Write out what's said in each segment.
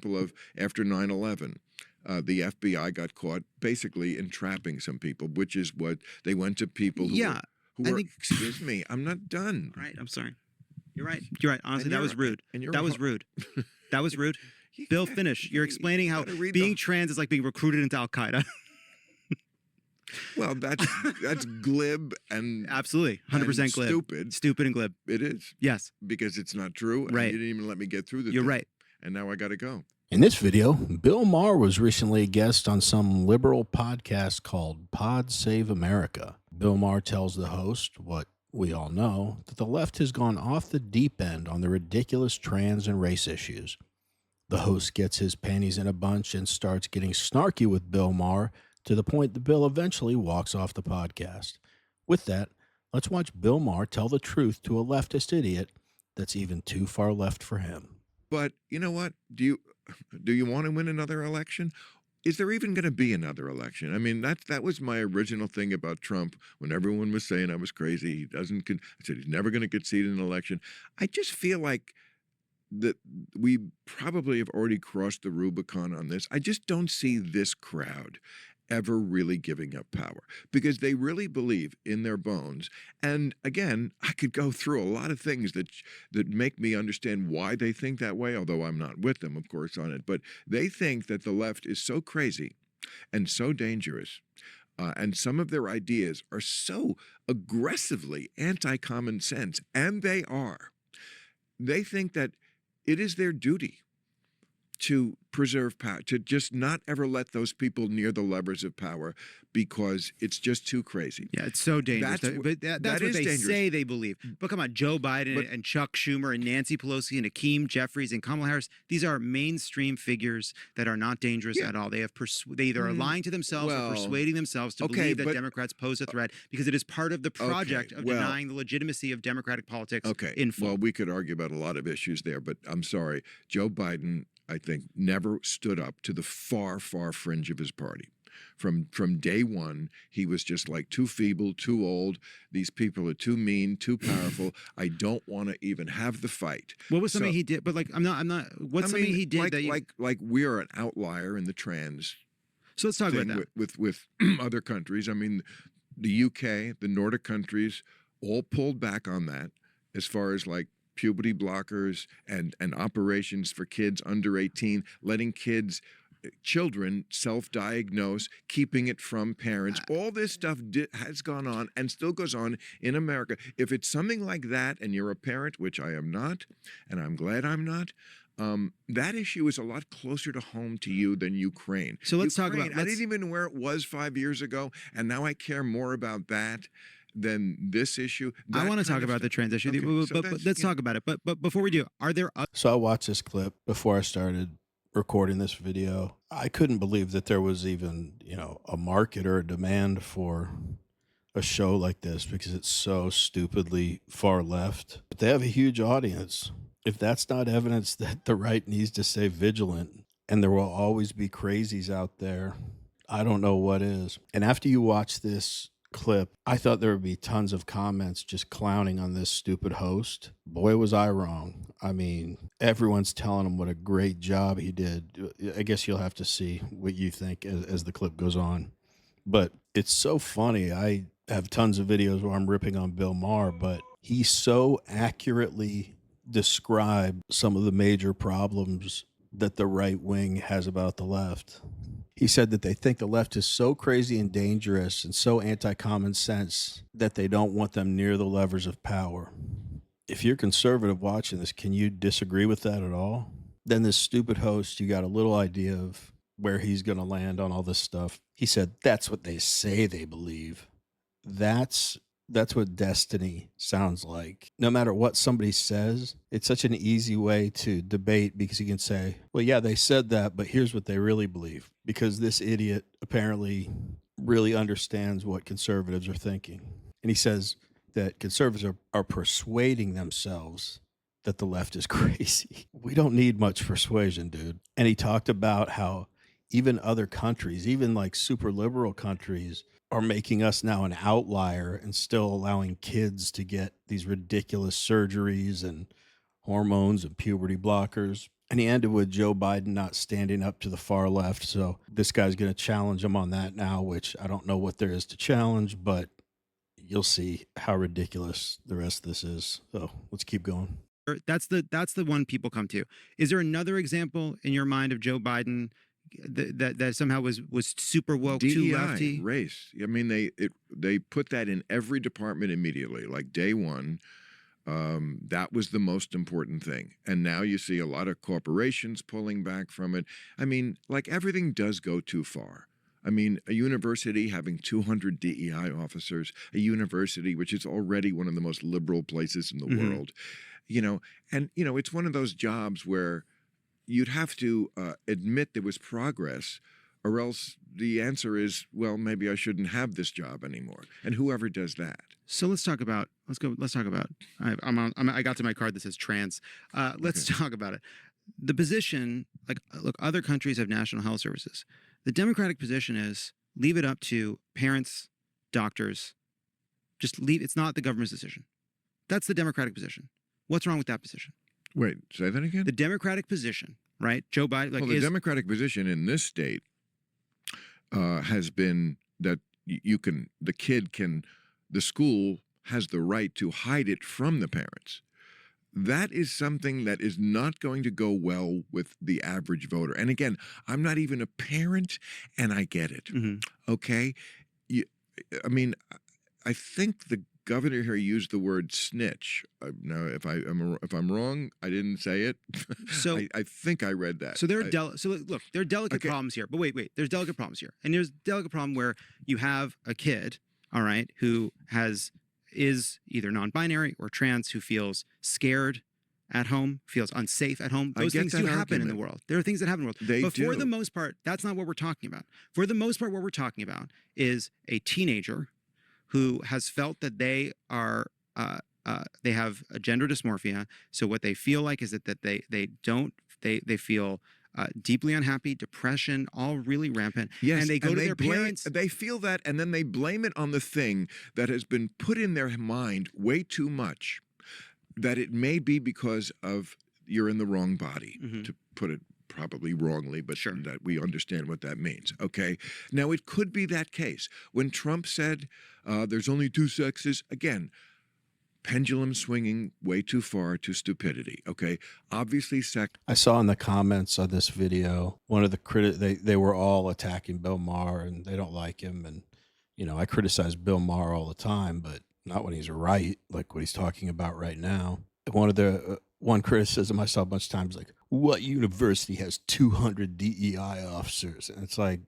of after 9/11. The FBI got caught basically entrapping some people, which is what they went to people who were excuse me, I'm not done. All right, I'm sorry. You're right. You're right. Honestly, that was rude. That was rude. That was rude. Bill, finish. You're explaining how being trans is like being recruited into Al Qaeda. Well, that's glib and absolutely 100% glib, stupid and glib. It is. Yes, because it's not true. Right. And you didn't even let me get through the You're thing. right. And now I got to go. In this video, Bill Maher was recently a guest on some liberal podcast called Pod Save America. Bill Maher tells the host what we all know, that the left has gone off the deep end on the ridiculous trans and race issues. The host gets his panties in a bunch and starts getting snarky with Bill Maher to the point that Bill eventually walks off the podcast. With that, let's watch Bill Maher tell the truth to a leftist idiot that's even too far left for him. But you know what? Do you want to win another election? Is there even going to be another election? I mean, that was my original thing about Trump when everyone was saying I was crazy. I said he's never going to concede an election. I just feel like that we probably have already crossed the Rubicon on this. I just don't see this crowd ever really giving up power because they really believe in their bones. And again, I could go through a lot of things that make me understand why they think that way, although I'm not with them, of course, on it. But they think that the left is so crazy and so dangerous. And some of their ideas are so aggressively anti-common sense, and they are. They think that it is their duty to preserve power, to just not ever let those people near the levers of power because it's just too crazy. Yeah, it's so dangerous. That's what they say they believe. But come on, Joe Biden and Chuck Schumer and Nancy Pelosi and Hakeem Jeffries and Kamala Harris, these are mainstream figures that are not dangerous at all. They have they either are lying to themselves or persuading themselves to believe that Democrats pose a threat because it is part of the project of denying the legitimacy of democratic politics in full. Well, we could argue about a lot of issues there, but I'm sorry. Joe Biden, I think, never stood up to the far, far fringe of his party. From day one, he was just like too feeble, too old. These people are too mean, too powerful. I don't want to even have the fight. What was something he did? But like, I'm not. What's something he did like we're an outlier in the trans. So let's talk about that with other countries. I mean, the UK, the Nordic countries, all pulled back on that as far as like puberty blockers and operations for kids under 18, letting children self-diagnose, keeping it from parents. All this stuff has gone on and still goes on in America. If it's something like that and you're a parent, which I am not, and I'm glad I'm not, that issue is a lot closer to home to you than Ukraine. So let's talk about. I didn't even know where it was 5 years ago, and now I care more about that than this issue. I want to talk about the trans issue, but let's talk about it. But before we do, are there other... So I watched this clip before I started recording this video. I couldn't believe that there was even, a market or a demand for a show like this because it's so stupidly far left. But they have a huge audience. If that's not evidence that the right needs to stay vigilant and there will always be crazies out there, I don't know what is. And after you watch this clip, I thought there would be tons of comments just clowning on this stupid host. Boy, was I wrong. I mean, everyone's telling him what a great job he did. I guess you'll have to see what you think as the clip goes on. But it's so funny. I have tons of videos where I'm ripping on Bill Maher, but he so accurately described some of the major problems that the right wing has about the left. He said that they think the left is so crazy and dangerous and so anti-common sense that they don't want them near the levers of power. If you're conservative watching this, can you disagree with that at all? Then this stupid host, you got a little idea of where he's going to land on all this stuff. He said, that's what they say they believe. That's what destiny sounds like. No matter what somebody says, it's such an easy way to debate because you can say, well, yeah, they said that, but here's what they really believe. Because this idiot apparently really understands what conservatives are thinking. And he says that conservatives are persuading themselves that the left is crazy. We don't need much persuasion, dude. And he talked about how even other countries, even like super liberal countries, are making us now an outlier and still allowing kids to get these ridiculous surgeries and hormones and puberty blockers. And he ended with Joe Biden not standing up to the far left. So this guy's going to challenge him on that now, which I don't know what there is to challenge, but you'll see how ridiculous the rest of this is. So let's keep going. That's the one people come to. Is there another example in your mind of Joe Biden that somehow was super woke, DEI, too lefty? race. I mean, they put that in every department immediately, like day one. That was the most important thing. And now you see a lot of corporations pulling back from it. I mean, like everything does go too far. I mean, a university having 200 DEI officers, a university which is already one of the most liberal places in the world, and it's one of those jobs where you'd have to admit there was progress, or else the answer is, well, maybe I shouldn't have this job anymore. And whoever does that. So let's talk about. I got to my card that says trans. Let's talk about it. The position, look, other countries have national health services. The Democratic position is leave it up to parents, doctors. Just leave. It's not the government's decision. That's the Democratic position. What's wrong with that position? Wait, say that again? The Democratic position, right? Joe Biden. The Democratic position in this state has been that the school has the right to hide it from the parents. That is something that is not going to go well with the average voter. And again, I'm not even a parent, and I get it. Okay? I think the governor here used the word snitch. Now, if I'm wrong, I didn't say it. So I think I read that. So there are delicate problems here. But wait, there's delicate problems here, and there's a delicate problem where you have a kid, all right, who is either non-binary or trans, who feels scared at home, feels unsafe at home. Those things do happen in the world. There are things that happen in the world. But for the most part, that's not what we're talking about. For the most part, what we're talking about is a teenager who has felt that they have a gender dysmorphia. So what they feel like is that they feel deeply unhappy, depression, all really rampant. Yes, and they go to their parents. They feel that, and then they blame it on the thing that has been put in their mind way too much, that it may be because of you're in the wrong body, to put it probably wrongly, but sure, that we understand what that means. Okay. Now, it could be that case. When Trump said there's only two sexes, again, pendulum swinging way too far to stupidity. Okay. Obviously, I saw in the comments of this video, one of the they were all attacking Bill Maher, and they don't like him. And, I criticize Bill Maher all the time, but not when he's right, like what he's talking about right now. One criticism I saw a bunch of times, like, what university has 200 DEI officers? And it's like,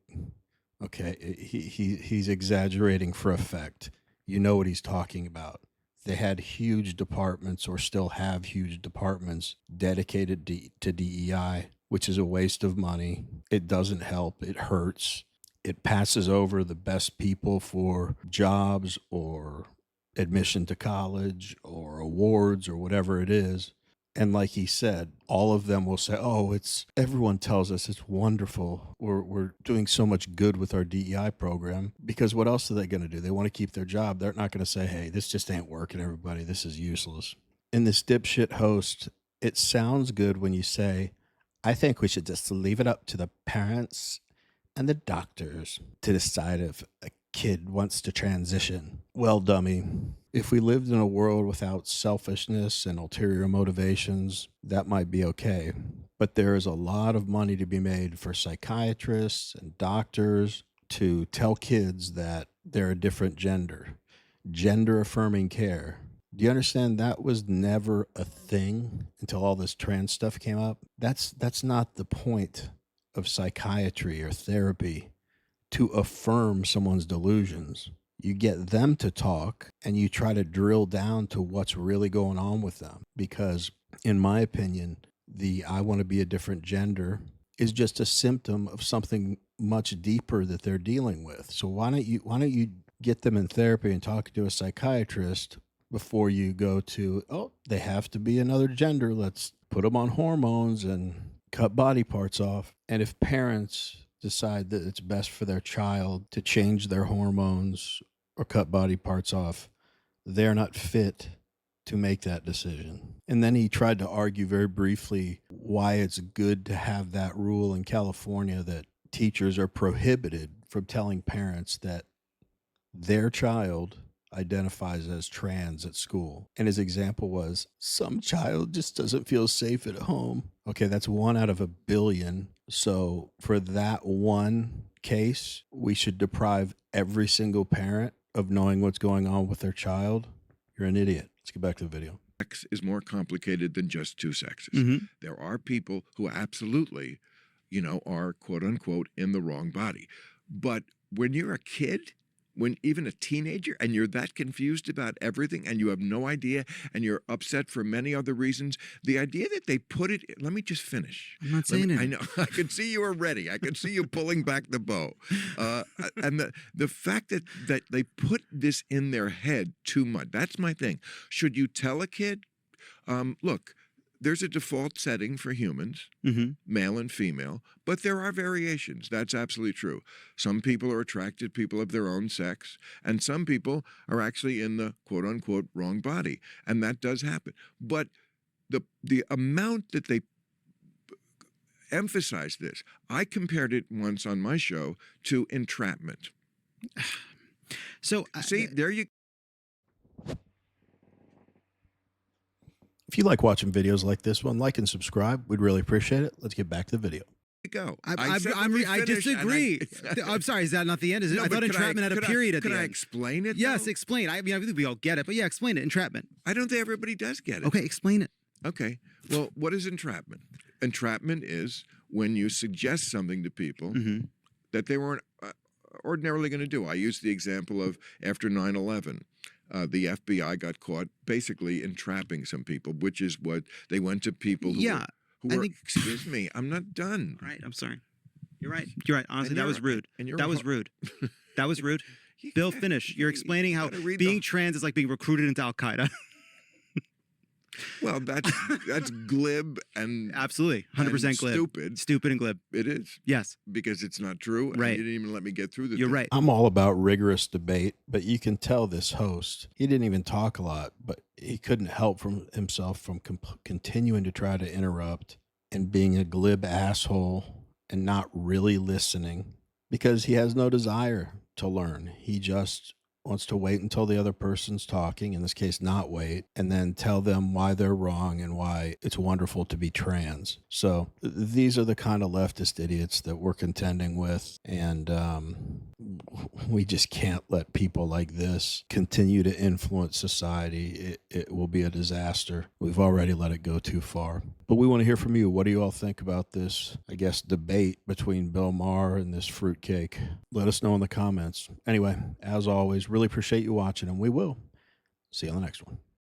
okay, he's exaggerating for effect. You know what he's talking about. They had huge departments, or still have huge departments dedicated to DEI, which is a waste of money. It doesn't help. It hurts. It passes over the best people for jobs or admission to college or awards or whatever it is. And like he said, all of them will say, oh, everyone tells us it's wonderful. We're doing so much good with our DEI program, because what else are they going to do? They want to keep their job. They're not going to say, hey, this just ain't working, everybody. This is useless. In this dipshit host, it sounds good when you say, I think we should just leave it up to the parents and the doctors to decide if a kid wants to transition. Well, dummy, if we lived in a world without selfishness and ulterior motivations, that might be okay. But there is a lot of money to be made for psychiatrists and doctors to tell kids that they're a different gender. Gender affirming care. Do you understand that was never a thing until all this trans stuff came up? That's not the point of psychiatry or therapy, to affirm someone's delusions. You get them to talk and you try to drill down to what's really going on with them. Because in my opinion, I want to be a different gender is just a symptom of something much deeper that they're dealing with. So why don't you get them in therapy and talk to a psychiatrist before you go to, oh, they have to be another gender. Let's put them on hormones and cut body parts off. And if parents decide that it's best for their child to change their hormones or cut body parts off, they're not fit to make that decision. And then he tried to argue very briefly why it's good to have that rule in California that teachers are prohibited from telling parents that their child identifies as trans at school. And his example was, some child just doesn't feel safe at home. Okay, that's 1 out of 1 billion. So for that one case, we should deprive every single parent of knowing what's going on with their child. You're an idiot. Let's get back to the video. Sex is more complicated than just two sexes. There are people who absolutely, are quote unquote in the wrong body. But when you're a kid, when even a teenager, and you're that confused about everything and you have no idea and you're upset for many other reasons, the idea that they put it, let me just finish. I'm not saying it. I know, I can see you are ready. I can see you pulling back the bow. And the fact that they put this in their head too much, that's my thing. Should you tell a kid, look, there's a default setting for humans, male and female, but there are variations. That's absolutely true. Some people are attracted to people of their own sex, and some people are actually in the quote-unquote wrong body, and that does happen. But the amount that they emphasize this, I compared it once on my show to entrapment. So see, there you If you like watching videos like this one, like and subscribe. We'd really appreciate it. Let's get back to the video. go. I disagree. I'm sorry. Is that not the end? Is it? No, I thought entrapment had a period at the end. Could I explain it? Yes, though? explain. I think we all get it, but yeah, explain it. Entrapment. I don't think everybody does get it. Okay, explain it. Okay. Well, what is entrapment? Entrapment is when you suggest something to people that they weren't ordinarily going to do. I use the example of after 9/11. The FBI got caught basically entrapping some people, which is what they went to people who were excuse me, I'm not done. Right, I'm sorry. You're right. You're right. Honestly, that was rude. That was rude. That was rude. Bill, finish. You're explaining how being trans is like being recruited into Al-Qaeda. Well, that's glib and absolutely 100% glib. Stupid and glib. It is. Yes. Because it's not true. And right. You didn't even let me get through the You're thing. right. I'm all about rigorous debate, but you can tell this host, he didn't even talk a lot, but he couldn't help from himself from continuing to try to interrupt and being a glib asshole and not really listening because he has no desire to learn. He just wants to wait until the other person's talking, in this case not wait, and then tell them why they're wrong and why it's wonderful to be trans. So these are the kind of leftist idiots that we're contending with, and we just can't let people like this continue to influence society. It will be a disaster. We've already let it go too far. But we want to hear from you. What do you all think about this, I guess, debate between Bill Maher and this fruitcake? Let us know in the comments. Anyway, as always, really appreciate you watching, and we will see you on the next one.